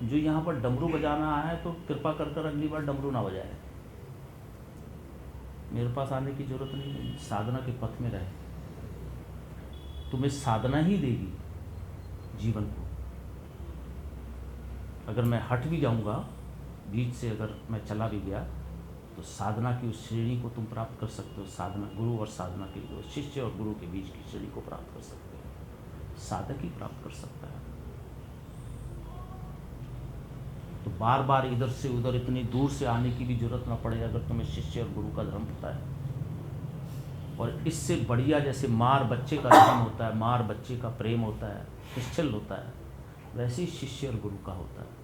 जो यहाँ पर डमरू बजाना है तो कृपा कर कर अगली बार डमरू ना बजाए। मेरे पास आने की जरूरत नहीं है, साधना के पथ में रहे, तुम्हें साधना ही देगी जीवन को। अगर मैं हट भी जाऊंगा बीच से, अगर मैं चला भी गया, तो साधना की उस श्रेणी को तुम प्राप्त कर सकते हो। साधना, गुरु और साधना के, शिष्य और गुरु के बीच की श्रेणी को प्राप्त कर सकते हो। साधक ही प्राप्त कर सकता है। तो बार बार इधर से उधर इतनी दूर से आने की भी जरूरत ना पड़े, अगर तुम्हें शिष्य और गुरु का धर्म पता है। और इससे बढ़िया, जैसे मार बच्चे का धर्म होता है, मार बच्चे का प्रेम होता है, निश्चल होता है, वैसे ही शिष्य और गुरु का होता है।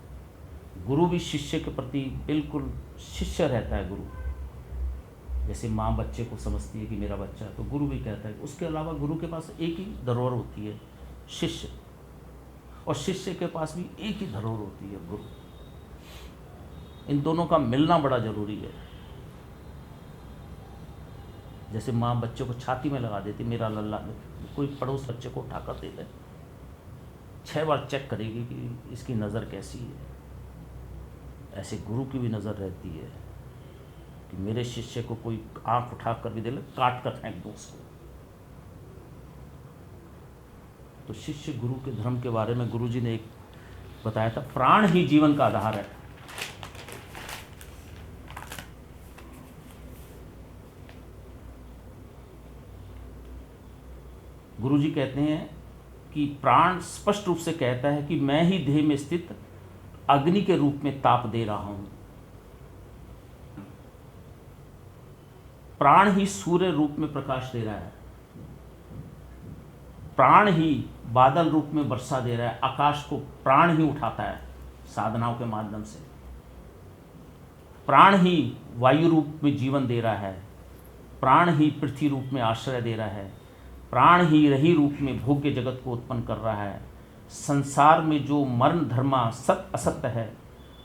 गुरु भी शिष्य के प्रति बिल्कुल शिष्य रहता है। गुरु जैसे माँ बच्चे को समझती है कि मेरा बच्चा है, तो गुरु भी कहता है। उसके अलावा गुरु के पास एक ही धरोहर होती है, शिष्य, और शिष्य के पास भी एक ही धरोहर होती है, गुरु। इन दोनों का मिलना बड़ा जरूरी है। जैसे माँ बच्चे को छाती में लगा देती, मेरा लल्ला, कोई पड़ोस बच्चे को उठाकर दे दे, 6 बार चेक करेगी कि इसकी नज़र कैसी है। ऐसे गुरु की भी नज़र रहती है कि मेरे शिष्य को कोई आंख उठा कर भी दे ले, काट कर फेंक दो उसको। तो शिष्य गुरु के धर्म के बारे में गुरु जी ने एक बताया था, प्राण ही जीवन का आधार है। गुरु जी कहते हैं कि प्राण स्पष्ट रूप से कहता है कि मैं ही देह में स्थित अग्नि के रूप में ताप दे रहा हूं। प्राण ही सूर्य रूप में प्रकाश दे रहा है। प्राण ही बादल रूप में वर्षा दे रहा है। आकाश को प्राण ही उठाता है साधनाओं के माध्यम से। प्राण ही वायु रूप में जीवन दे रहा है। प्राण ही पृथ्वी रूप में आश्रय दे रहा है। प्राण ही रही रूप में भोग्य जगत को उत्पन्न कर रहा है। संसार में जो मरण धर्मा सत असत्य है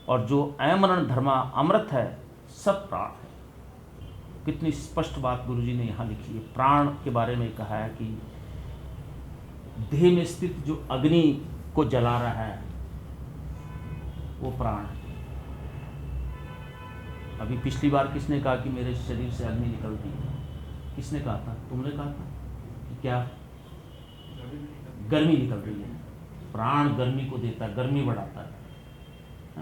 और जो अमरण धर्मा अमृत है, सब प्राण है। कितनी स्पष्ट बात गुरुजी ने यहाँ लिखी है। प्राण के बारे में कहा है कि देह में स्थित जो अग्नि को जला रहा है वो प्राण है। अभी पिछली बार किसने कहा कि मेरे शरीर से अग्नि निकलती है? किसने कहा था? तुमने कहा था कि क्या गर्मी निकल रही है। प्राण गर्मी को देता है, गर्मी बढ़ाता है।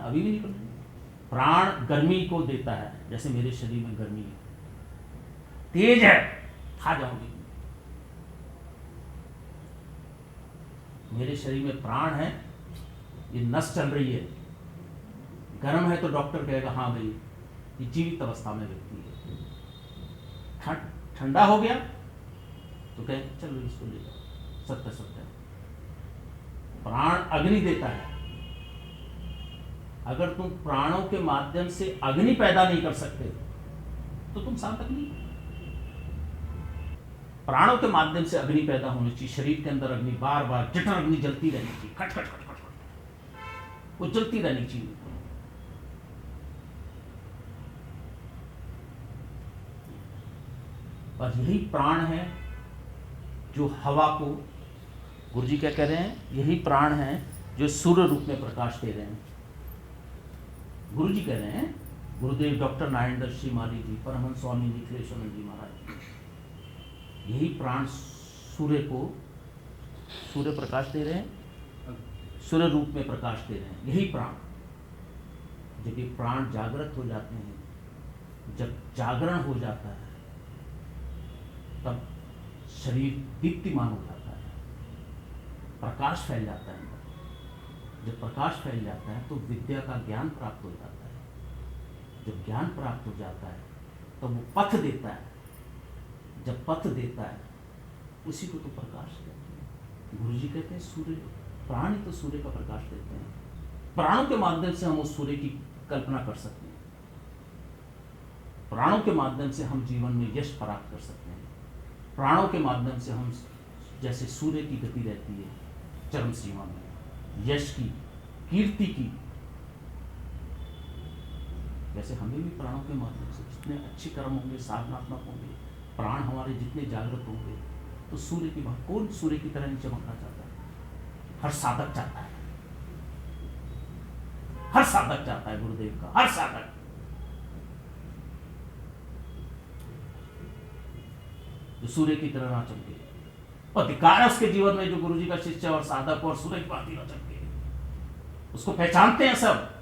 अभी भी निकल रही है। प्राण गर्मी को देता है, जैसे मेरे शरीर में गर्मी है, तेज है, खा जाऊंगी। मेरे शरीर में प्राण है, ये नस चल रही है, गर्म है तो डॉक्टर कहेगा हाँ भाई ये जीवित अवस्था में व्यक्ति है। ठंडा हो गया तो कहे चलो इसको ले जाओ, सत्य सत्य। प्राण अग्नि देता है। अगर तुम प्राणों के माध्यम से अग्नि पैदा नहीं कर सकते तो तुम साधक नहीं। प्राणों के माध्यम से अग्नि पैदा होनी चाहिए। शरीर के अंदर अग्नि बार बार जठर अग्नि जलती रहनी चाहिए, खट खट खट खट, वो जलती रहनी चाहिए। और यही प्राण है जो हवा को, गुरुजी क्या कह रहे हैं, यही प्राण है जो सूर्य रूप में प्रकाश दे रहे हैं। गुरुजी कह रहे हैं, गुरुदेव डॉक्टर नारायण श्री माली जी, परमहंस स्वामी निखिलेश्वरानंद जी महाराज, यही प्राण सूर्य को, सूर्य प्रकाश दे रहे हैं, सूर्य रूप में प्रकाश दे रहे हैं। यही प्राण, जब ये प्राण जागृत हो जाते हैं, जब जागरण हो जाता है, तब शरीर दीप्तिमान हो जाता है, प्रकाश फैल जाता है अंदर। जब प्रकाश फैल जाता है तो विद्या का ज्ञान प्राप्त हो जाता है। जब ज्ञान प्राप्त हो जाता है तो वो पथ देता है। जब पथ देता है उसी को तो प्रकाश कहते हैं। गुरुजी कहते हैं सूर्य, प्राण ही तो सूर्य का प्रकाश देते हैं। प्राणों के माध्यम से हम उस सूर्य की कल्पना कर सकते हैं। प्राणों के माध्यम से हम जीवन में यश प्राप्त कर सकते हैं। प्राणों के माध्यम से हम, जैसे सूर्य की गति रहती है चरम सीमा में, यश की, कीर्ति की, वैसे हमें भी प्राणों के माध्यम से जितने अच्छे कर्म होंगे, साधनात्मक होंगे, प्राण हमारे जितने जागृत होंगे, तो सूर्य की बात, कौन सूर्य की तरह नहीं चमकना चाहता है? हर साधक चाहता है। हर साधक चाहता है गुरुदेव का, हर साधक। जो सूर्य की तरह ना चमके, और अधिकार है उसके जीवन में, जो गुरु जी का शिष्य और साधक और सूर्य की भांति ना चमके। उसको पहचानते हैं सब,